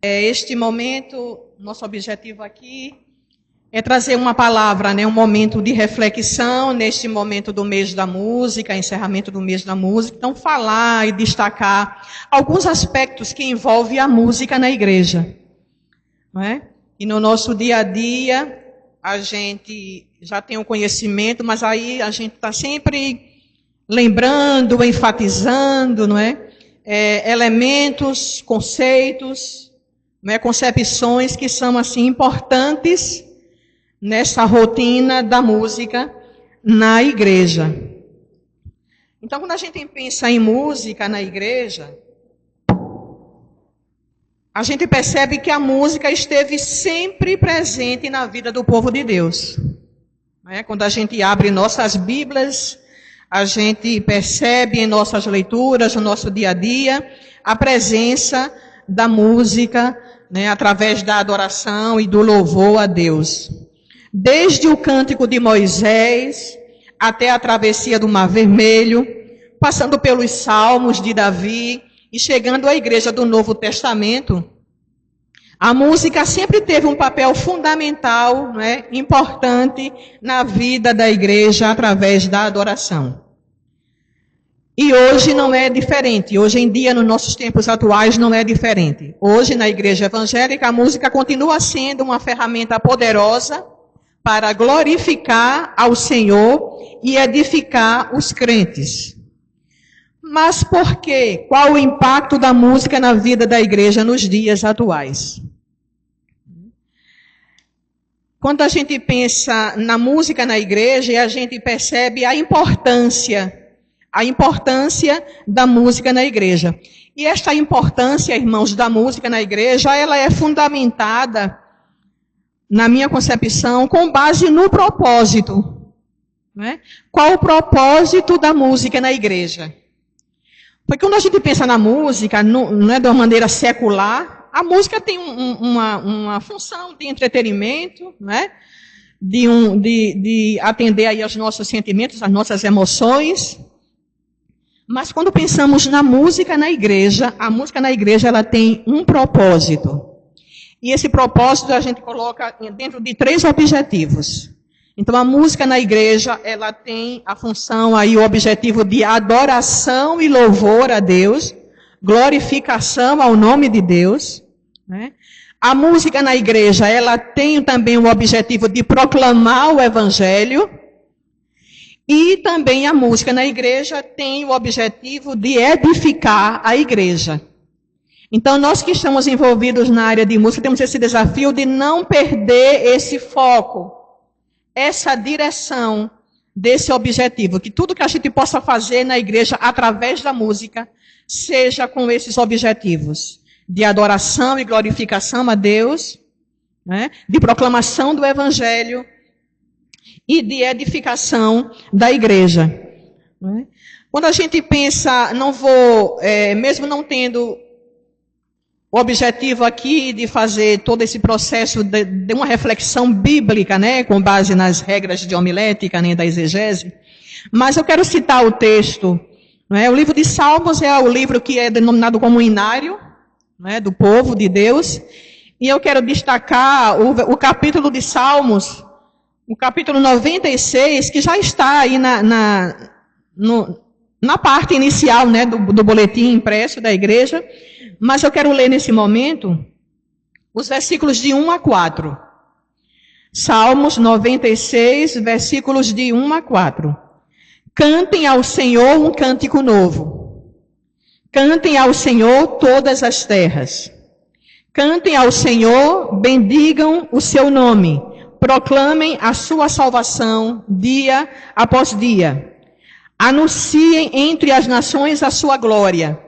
Este momento, nosso objetivo aqui é trazer uma palavra, um momento de reflexão neste momento do mês da música, encerramento do mês da música. Então, falar e destacar alguns aspectos que envolvem a música na igreja. Não é? E no nosso dia a dia, a gente já tem o conhecimento, mas aí a gente está sempre lembrando, enfatizando, não é? Elementos, conceitos, não é? Concepções que são assim importantes nessa rotina da música na igreja. Então, quando a gente pensa em música na igreja, a gente percebe que a música esteve sempre presente na vida do povo de Deus. Quando a gente abre nossas Bíblias, a gente percebe em nossas leituras, no nosso dia a dia, a presença da música, através da adoração e do louvor a Deus. Desde o cântico de Moisés até a travessia do Mar Vermelho, passando pelos salmos de Davi e chegando à igreja do Novo Testamento, a música sempre teve um papel fundamental, importante na vida da igreja através da adoração. E hoje não é diferente. Hoje em dia, nos nossos tempos atuais, não é diferente. Hoje, na igreja evangélica, a música continua sendo uma ferramenta poderosa para glorificar ao Senhor e edificar os crentes. Mas por quê? Qual o impacto da música na vida da igreja nos dias atuais? Quando a gente pensa na música na igreja, a gente percebe a importância da música na igreja. E esta importância, irmãos, da música na igreja, ela é fundamentada, na minha concepção, com base no propósito. Qual o propósito da música na igreja? Porque quando a gente pensa na música, não é de uma maneira secular, a música tem uma função de entretenimento, de atender aí aos nossos sentimentos, às nossas emoções. Mas quando pensamos na música na igreja, a música na igreja ela tem um propósito. E esse propósito a gente coloca dentro de 3 objetivos. Então a música na igreja, ela tem a função aí, o objetivo de adoração e louvor a Deus, glorificação ao nome de Deus. A música na igreja, ela tem também o objetivo de proclamar o evangelho. E também a música na igreja tem o objetivo de edificar a igreja. Então, nós que estamos envolvidos na área de música, temos esse desafio de não perder esse foco, essa direção desse objetivo. Que tudo que a gente possa fazer na igreja através da música, seja com esses objetivos de adoração e glorificação a Deus, de proclamação do evangelho e de edificação da igreja. Quando a gente pensa, mesmo não tendo o objetivo aqui de fazer todo esse processo de uma reflexão bíblica, com base nas regras de homilética, da exegese, mas eu quero citar o texto. O livro de Salmos é o livro que é denominado como o inário, do povo de Deus, e eu quero destacar o capítulo de Salmos, o capítulo 96, que já está aí na parte inicial, do boletim impresso da igreja, mas eu quero ler nesse momento os versículos de 1 a 4. Salmos 96, versículos de 1 a 4. Cantem ao Senhor um cântico novo. Cantem ao Senhor todas as terras. Cantem ao Senhor, bendigam o seu nome. Proclamem a sua salvação dia após dia. Anunciem entre as nações a sua glória,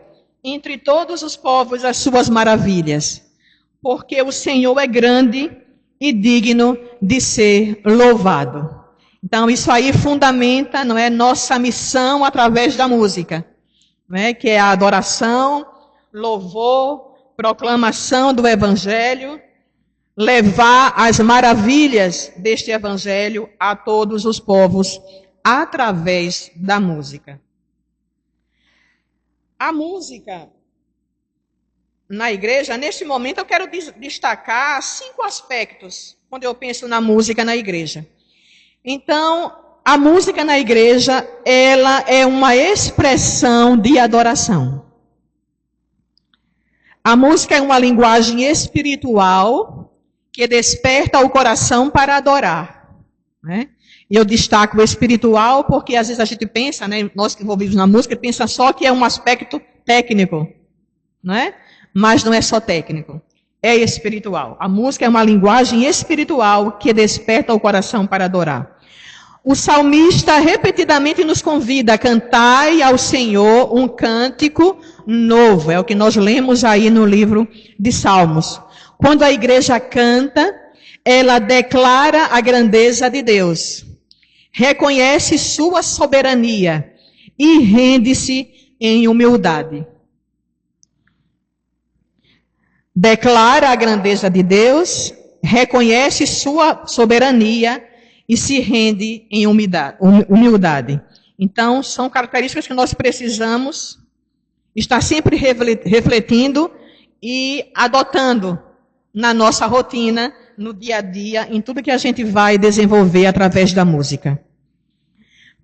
entre todos os povos as suas maravilhas. Porque o Senhor é grande e digno de ser louvado. Então, isso aí fundamenta, nossa missão através da música, que é a adoração, louvor, proclamação do evangelho, levar as maravilhas deste evangelho a todos os povos através da música. A música, na igreja, neste momento eu quero destacar 5 aspectos quando eu penso na música na igreja. Então, a música na igreja, ela é uma expressão de adoração. A música é uma linguagem espiritual que desperta o coração para adorar, né? E eu destaco o espiritual porque às vezes a gente pensa, né, nós que envolvemos na música, pensa só que é um aspecto técnico, não é? Mas não é só técnico, é espiritual. A música é uma linguagem espiritual que desperta o coração para adorar. O salmista repetidamente nos convida a cantar ao Senhor um cântico novo. É o que nós lemos aí no livro de Salmos. Quando a igreja canta, ela declara a grandeza de Deus, reconhece sua soberania e rende-se em humildade. Declara a grandeza de Deus, reconhece sua soberania e se rende em humildade. Então, são características que nós precisamos estar sempre refletindo e adotando na nossa rotina, no dia a dia, em tudo que a gente vai desenvolver através da música.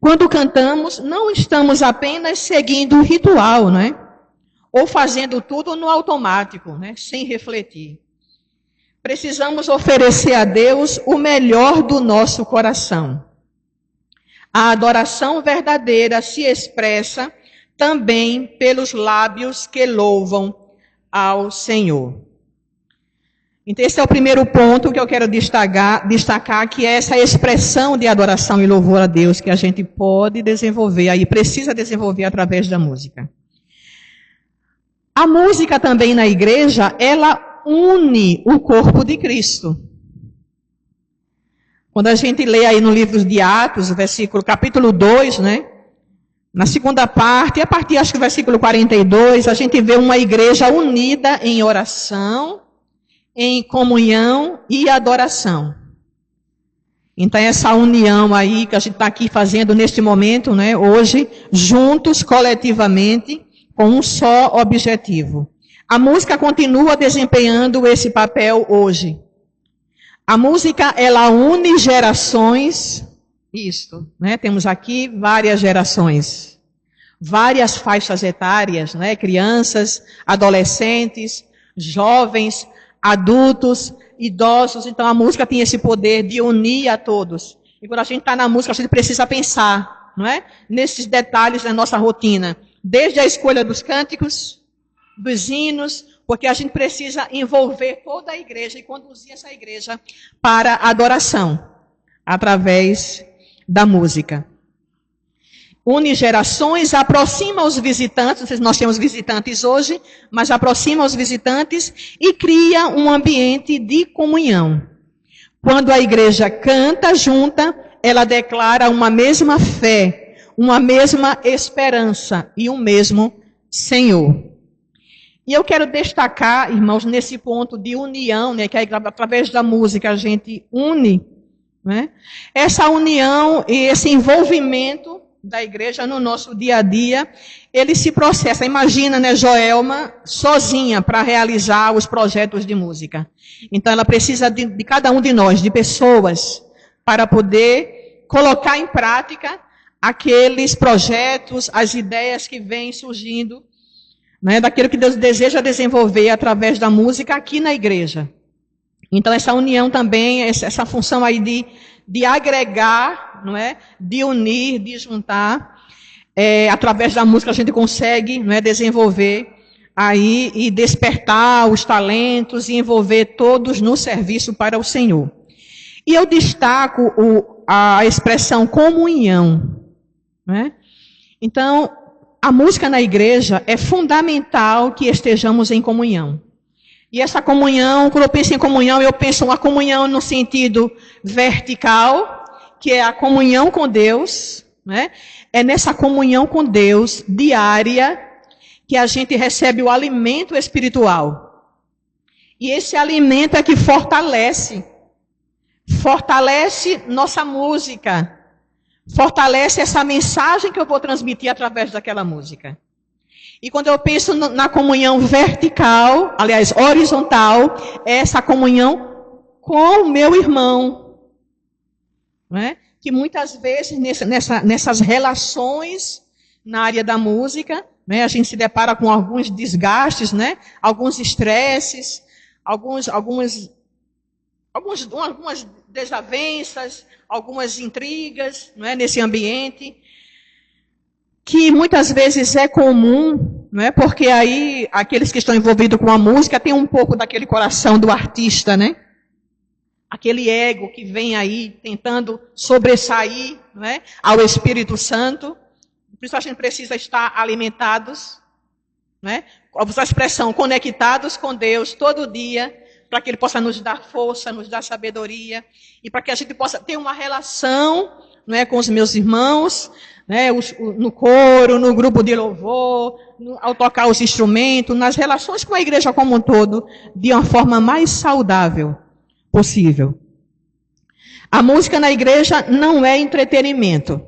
Quando cantamos, não estamos apenas seguindo o ritual, não é? Ou fazendo tudo no automático, né? Sem refletir. Precisamos oferecer a Deus o melhor do nosso coração. A adoração verdadeira se expressa também pelos lábios que louvam ao Senhor. Então, esse é o primeiro ponto que eu quero destacar, que é essa expressão de adoração e louvor a Deus que a gente pode desenvolver, aí precisa desenvolver através da música. A música também na igreja, ela une o corpo de Cristo. Quando a gente lê aí no livro de Atos, capítulo 2, né? Na segunda parte, a partir acho que do versículo 42, a gente vê uma igreja unida em oração, em comunhão e adoração. Então, essa união aí que a gente está aqui fazendo neste momento, né, hoje, juntos, coletivamente, com um só objetivo. A música continua desempenhando esse papel hoje. A música, ela une gerações, né, temos aqui várias gerações, várias faixas etárias, né, crianças, adolescentes, jovens, adultos, idosos. Então a música tem esse poder de unir a todos. E quando a gente está na música, a gente precisa pensar, não é? Nesses detalhes da nossa rotina. Desde a escolha dos cânticos, dos hinos, porque a gente precisa envolver toda a igreja e conduzir essa igreja para a adoração, através da música. Une gerações, aproxima os visitantes, nós temos visitantes hoje, mas aproxima os visitantes e cria um ambiente de comunhão. Quando a igreja canta junta, ela declara uma mesma fé, uma mesma esperança e um mesmo Senhor. E eu quero destacar, irmãos, nesse ponto de união, né, que através da música a gente une, né, essa união e esse envolvimento da igreja no nosso dia a dia, ele se processa. Imagina, né, Joelma sozinha para realizar os projetos de música. Então ela precisa de cada um de nós, de pessoas, para poder colocar em prática aqueles projetos, as ideias que vêm surgindo, né, daquilo que Deus deseja desenvolver através da música aqui na igreja. Então essa união também, essa função aí de agregar, não é? De unir, de juntar, através da música a gente consegue, não é, desenvolver aí e despertar os talentos e envolver todos no serviço para o Senhor. E eu destaco a expressão comunhão, né? Então, a música na igreja é fundamental que estejamos em comunhão. E essa comunhão, quando eu penso em comunhão, eu penso uma comunhão no sentido vertical, que é a comunhão com Deus, né? É nessa comunhão com Deus diária que a gente recebe o alimento espiritual. E esse alimento é que fortalece nossa música, fortalece essa mensagem que eu vou transmitir através daquela música. E quando eu penso na comunhão vertical, aliás, horizontal, é essa comunhão com o meu irmão. Não é? Que muitas vezes nessas relações na área da música, né, a gente se depara com alguns desgastes, né, alguns estresses, algumas desavenças, algumas intrigas, não é, nesse ambiente, que muitas vezes é comum, não é, porque aí aqueles que estão envolvidos com a música têm um pouco daquele coração do artista, né? Aquele ego que vem aí tentando sobressair, não é, ao Espírito Santo. Por isso a gente precisa estar alimentados, não é? Usa a expressão conectados com Deus todo dia, para que Ele possa nos dar força, nos dar sabedoria, e para que a gente possa ter uma relação, não é, com os meus irmãos, né, no coro, no grupo de louvor, ao tocar os instrumentos, nas relações com a igreja como um todo, de uma forma mais saudável possível. A música na igreja não é entretenimento.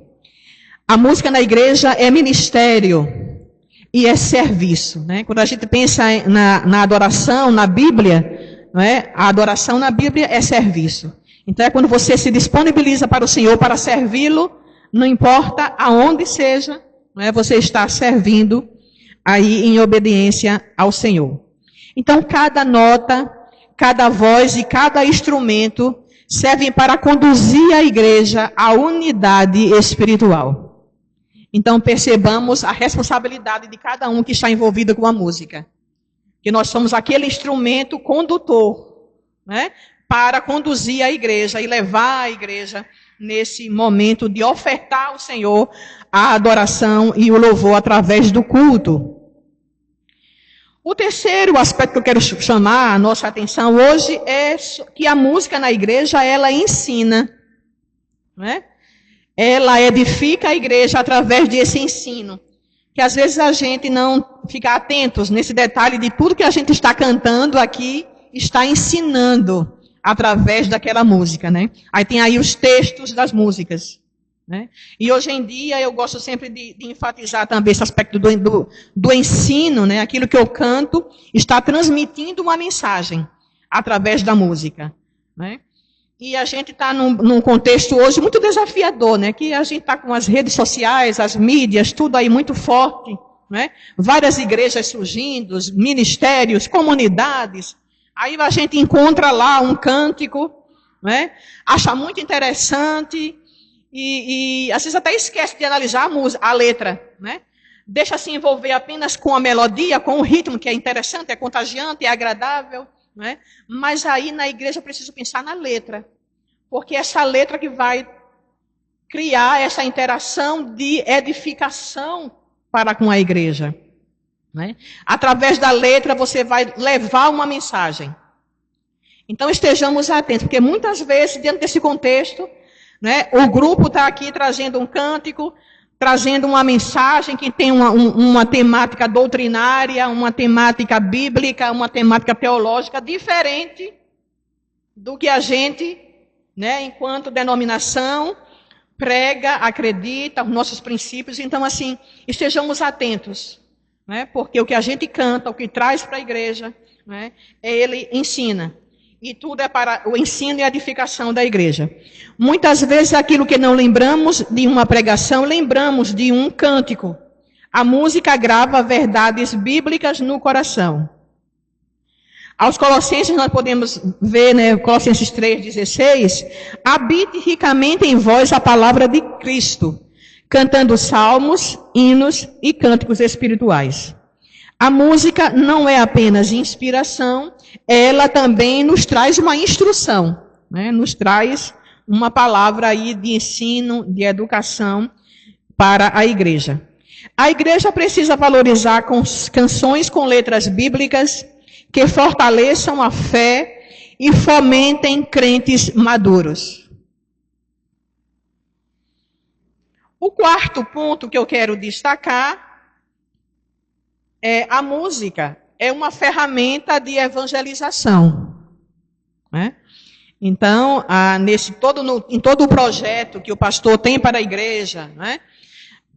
A música na igreja é ministério e é serviço. Né? Quando a gente pensa na adoração, na Bíblia, não é? A adoração na Bíblia é serviço. Então é quando você se disponibiliza para o Senhor, para servi-lo, não importa aonde seja, não é? Você está servindo aí em obediência ao Senhor. Então cada nota, cada voz e cada instrumento servem para conduzir a igreja à unidade espiritual. Então percebamos a responsabilidade de cada um que está envolvido com a música. Que nós somos aquele instrumento condutor, né, para conduzir a igreja e levar a igreja nesse momento de ofertar ao Senhor a adoração e o louvor através do culto. O terceiro aspecto que eu quero chamar a nossa atenção hoje é que a música na igreja, ela ensina, né? Ela edifica a igreja através desse ensino. Que às vezes a gente não fica atentos nesse detalhe de tudo que a gente está cantando aqui, está ensinando através daquela música, né? Aí tem aí os textos das músicas, né? E hoje em dia eu gosto sempre de enfatizar também esse aspecto do ensino, né? Aquilo que eu canto está transmitindo uma mensagem através da música, né? E a gente está num contexto hoje muito desafiador, né? Que a gente está com as redes sociais, as mídias, tudo aí muito forte, né? Várias igrejas surgindo, ministérios, comunidades. Aí a gente encontra lá um cântico, né? Acha muito interessante e às vezes até esquece de analisar a letra, né? Deixa se envolver apenas com a melodia, com o ritmo que é interessante, é contagiante, é agradável, né? Mas aí na igreja eu preciso pensar na letra, porque é essa letra que vai criar essa interação de edificação para com a igreja. Né? Através da letra você vai levar uma mensagem. Então estejamos atentos, porque muitas vezes, dentro desse contexto, né, o grupo está aqui trazendo um cântico, trazendo uma mensagem que tem uma temática doutrinária, uma temática bíblica, uma temática teológica diferente do que a gente, né, enquanto denominação, prega, acredita, os nossos princípios. Então, assim, estejamos atentos. Né? Porque o que a gente canta, o que traz para a igreja, né, ele ensina. E tudo é para o ensino e a edificação da igreja. Muitas vezes aquilo que não lembramos de uma pregação, lembramos de um cântico. A música grava verdades bíblicas no coração. Aos Colossenses nós podemos ver, né, Colossenses 3,16, habite ricamente em vós a palavra de Cristo, cantando salmos, hinos e cânticos espirituais. A música não é apenas inspiração, ela também nos traz uma instrução, né? Nos traz uma palavra aí de ensino, de educação para a igreja. A igreja precisa valorizar canções com letras bíblicas que fortaleçam a fé e fomentem crentes maduros. O quarto ponto que eu quero destacar é a música é uma ferramenta de evangelização. Né? Então, em todo o projeto que o pastor tem para a igreja, né?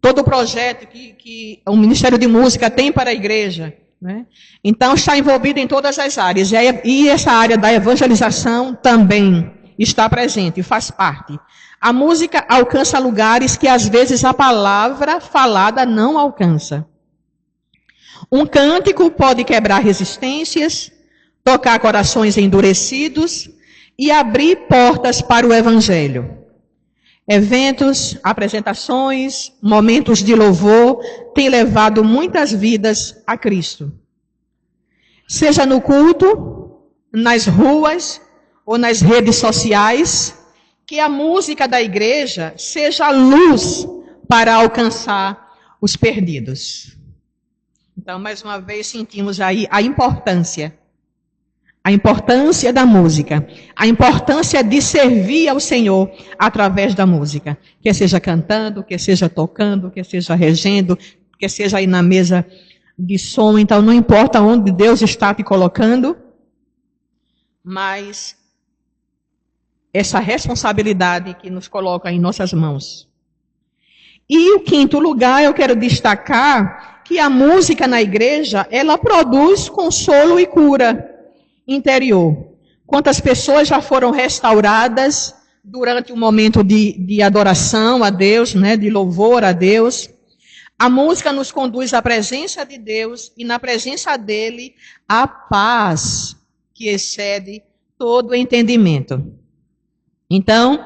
todo o projeto que o Ministério de Música tem para a igreja, né? Então, está envolvido em todas as áreas. E essa área da evangelização também está presente, faz parte. A música alcança lugares que às vezes a palavra falada não alcança. Um cântico pode quebrar resistências, tocar corações endurecidos e abrir portas para o evangelho. Eventos, apresentações, momentos de louvor têm levado muitas vidas a Cristo. Seja no culto, nas ruas ou nas redes sociais, que a música da igreja seja a luz para alcançar os perdidos. Então, mais uma vez, sentimos aí a importância da música, a importância de servir ao Senhor através da música, quer seja cantando, quer seja tocando, quer seja regendo, quer seja aí na mesa de som. Então, não importa onde Deus está te colocando, mas essa responsabilidade que nos coloca em nossas mãos. E o quinto lugar, eu quero destacar que a música na igreja, ela produz consolo e cura interior. Quantas pessoas já foram restauradas durante um momento de adoração a Deus, né, de louvor a Deus. A música nos conduz à presença de Deus e na presença dele a paz que excede todo entendimento. Então,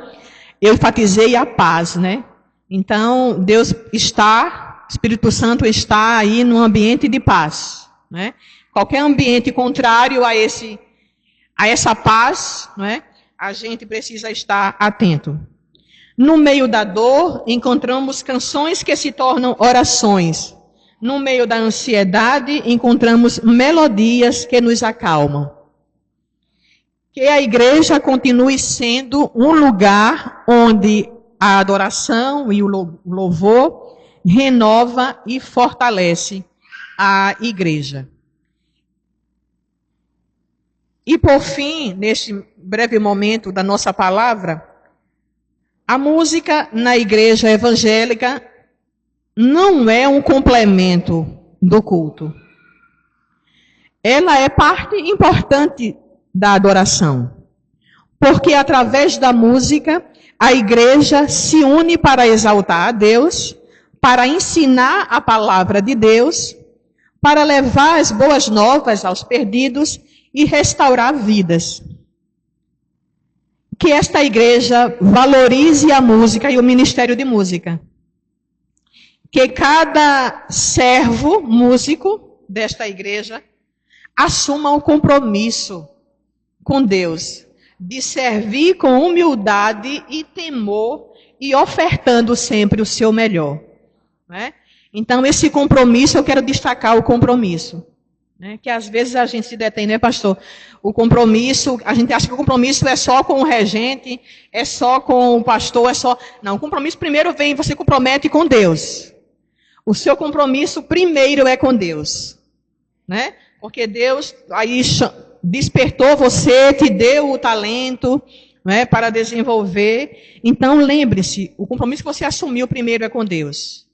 eu enfatizei a paz, né? Então, Deus está, Espírito Santo está aí num ambiente de paz, né? Qualquer ambiente contrário a essa paz, né? A gente precisa estar atento. No meio da dor, encontramos canções que se tornam orações. No meio da ansiedade, encontramos melodias que nos acalmam. Que a igreja continue sendo um lugar onde a adoração e o louvor renova e fortalece a igreja. E por fim, neste breve momento da nossa palavra, a música na igreja evangélica não é um complemento do culto. Ela é parte importante da adoração. Porque através da música, a igreja se une para exaltar a Deus, para ensinar a palavra de Deus, para levar as boas novas aos perdidos e restaurar vidas. Que esta igreja valorize a música e o ministério de música. Que cada servo músico desta igreja assuma um compromisso com Deus, de servir com humildade e temor e ofertando sempre o seu melhor. Né? Então, esse compromisso, eu quero destacar o compromisso. Né? Que às vezes a gente se detém, né, pastor? O compromisso, a gente acha que o compromisso é só com o regente, é só com o pastor, é só... Não, o compromisso primeiro vem, você compromete com Deus. O seu compromisso primeiro é com Deus. Né? Porque Deus aí despertou você, te deu o talento, né, para desenvolver. Então, lembre-se, o compromisso que você assumiu primeiro é com Deus.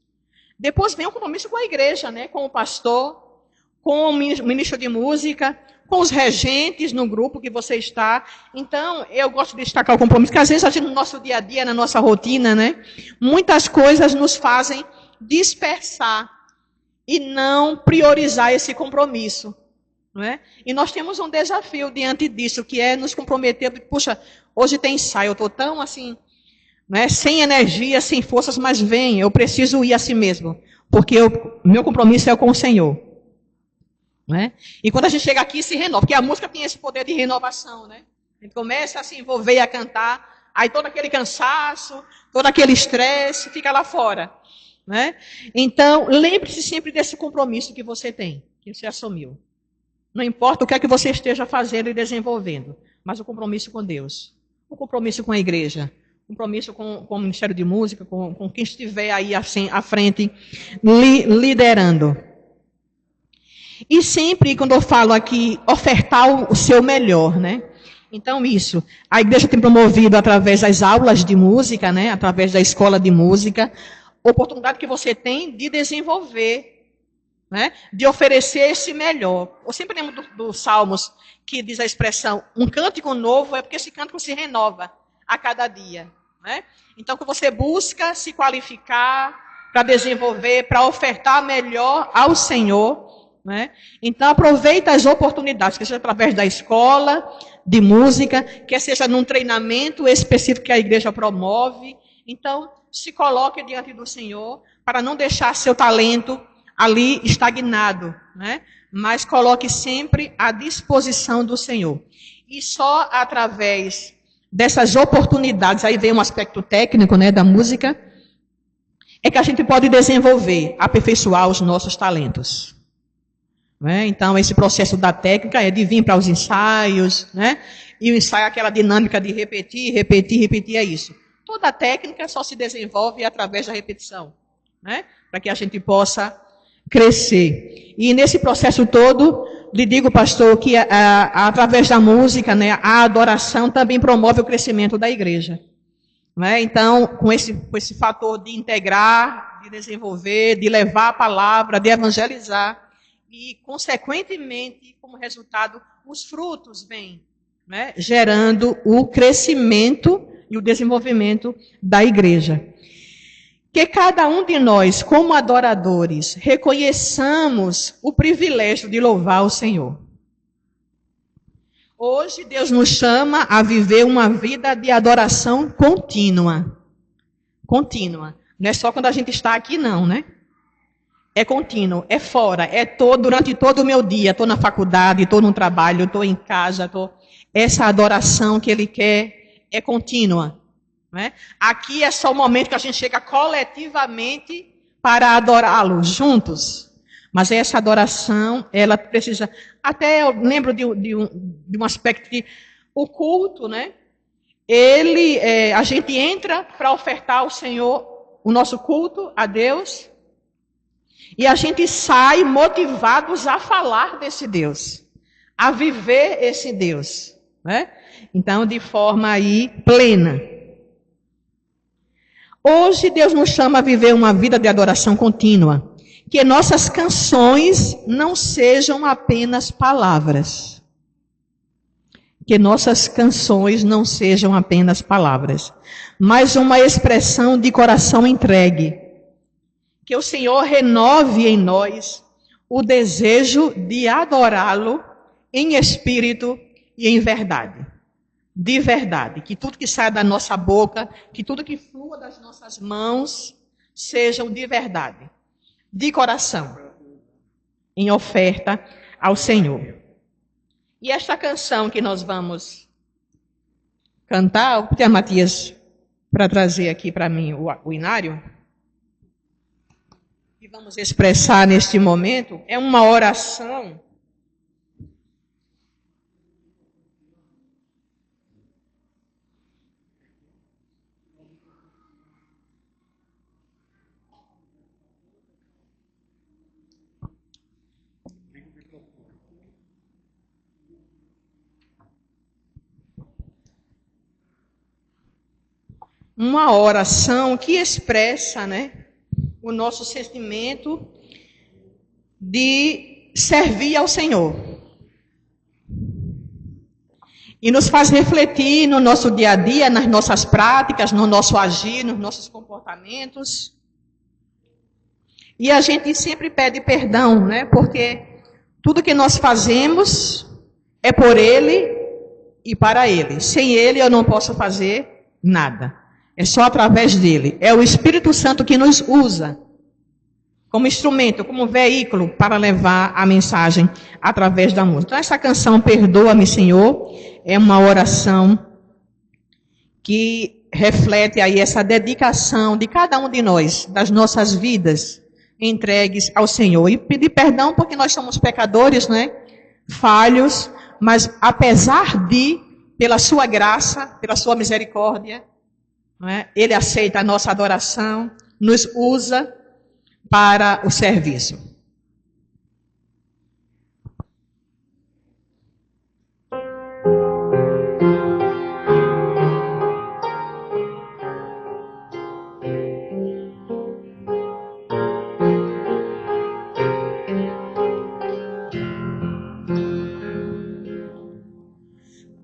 Depois vem o compromisso com a igreja, né, com o pastor, com o ministro de música, com os regentes no grupo que você está. Então, eu gosto de destacar o compromisso, porque às vezes a gente, no nosso dia a dia, na nossa rotina, né, muitas coisas nos fazem dispersar e não priorizar esse compromisso. Não é? E nós temos um desafio diante disso, que é nos comprometer. Puxa, hoje tem ensaio, eu estou tão assim, né, sem energia, sem forças, mas vem, eu preciso ir assim mesmo, porque meu compromisso é com o Senhor. Não é? E quando a gente chega aqui, se renova, porque a música tem esse poder de renovação. Né? A gente começa a se envolver e a cantar, aí todo aquele cansaço, todo aquele estresse fica lá fora. Né? Então, lembre-se sempre desse compromisso que você tem, que você assumiu. Não importa o que é que você esteja fazendo e desenvolvendo, mas o compromisso com Deus, o compromisso com a igreja, o compromisso com o Ministério de Música, com quem estiver aí assim, à frente, liderando. E sempre, quando eu falo aqui, ofertar o seu melhor, né? Então, isso, a igreja tem promovido através das aulas de música, né? Através da escola de música, oportunidade que você tem de desenvolver, né? De oferecer esse melhor. Eu sempre lembro dos Salmos que diz a expressão, um cântico novo, é porque esse cântico se renova a cada dia. Né? Então, que você busca se qualificar para desenvolver, para ofertar melhor ao Senhor. Né? Então, aproveita as oportunidades, que seja através da escola, de música, que seja num treinamento específico que a igreja promove. Então, se coloque diante do Senhor para não deixar seu talento ali estagnado, né? Mas coloque sempre à disposição do Senhor. E só através dessas oportunidades, aí vem um aspecto técnico, né, da música, é que a gente pode desenvolver, aperfeiçoar os nossos talentos. Né? Então, esse processo da técnica é de vir para os ensaios, né? E o ensaio é aquela dinâmica de repetir, repetir, repetir, é isso. Toda a técnica só se desenvolve através da repetição, né? Para que a gente possa crescer. E nesse processo todo, lhe digo, pastor, que através da música, né, a adoração também promove o crescimento da igreja. Né? Então, com esse fator de integrar, de desenvolver, de levar a palavra, de evangelizar, e, consequentemente, como resultado, os frutos vêm, né, gerando o crescimento e o desenvolvimento da igreja. Que cada um de nós, como adoradores, reconheçamos o privilégio de louvar o Senhor. Hoje, Deus nos chama a viver uma vida de adoração contínua. Contínua. Não é só quando a gente está aqui, não, né? É contínuo, é fora, durante todo o meu dia. Estou na faculdade, estou no trabalho, estou em casa. Essa adoração que Ele quer é contínua. Né? Aqui é só o momento que a gente chega coletivamente para adorá-lo, juntos. Mas essa adoração, ela precisa... Até eu lembro de um aspecto que o culto, né? A gente entra para ofertar ao Senhor o nosso culto a Deus e a gente sai motivados a falar desse Deus, a viver esse Deus. Né? Então, de forma aí plena. Hoje, Deus nos chama a viver uma vida de adoração contínua. Que nossas canções não sejam apenas palavras. Que nossas canções não sejam apenas palavras, mas uma expressão de coração entregue. Que o Senhor renove em nós o desejo de adorá-lo em espírito e em verdade. De verdade, que tudo que saia da nossa boca, que tudo que flua das nossas mãos, sejam de verdade, de coração, em oferta ao Senhor. E esta canção que nós vamos cantar, vou pedir a Matias para trazer aqui para mim o inário, que vamos expressar neste momento, é uma oração. Uma oração que expressa, né, o nosso sentimento de servir ao Senhor. E nos faz refletir no nosso dia a dia, nas nossas práticas, no nosso agir, nos nossos comportamentos. E a gente sempre pede perdão, né, porque tudo que nós fazemos é por Ele e para Ele. Sem Ele eu não posso fazer nada. É só através dele. É o Espírito Santo que nos usa como instrumento, como veículo para levar a mensagem através da música. Então, essa canção, Perdoa-me, Senhor, é uma oração que reflete aí essa dedicação de cada um de nós, das nossas vidas entregues ao Senhor. E pedir perdão porque nós somos pecadores, né? Falhos, mas apesar de, pela sua graça, pela sua misericórdia, Ele aceita a nossa adoração, nos usa para o serviço.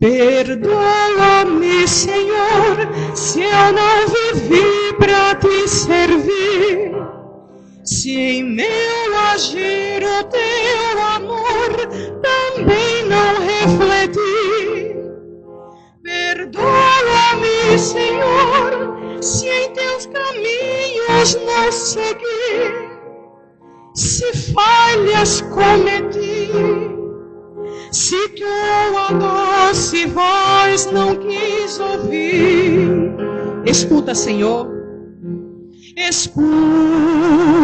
Perdoa-me, Senhor, se eu não vivi para te servir, se em meu agir o teu amor também não refleti. Perdoa-me, Senhor, se em teus caminhos não segui, se falhas cometi, se tua doce voz não quis ouvir. Escuta, Senhor, escuta.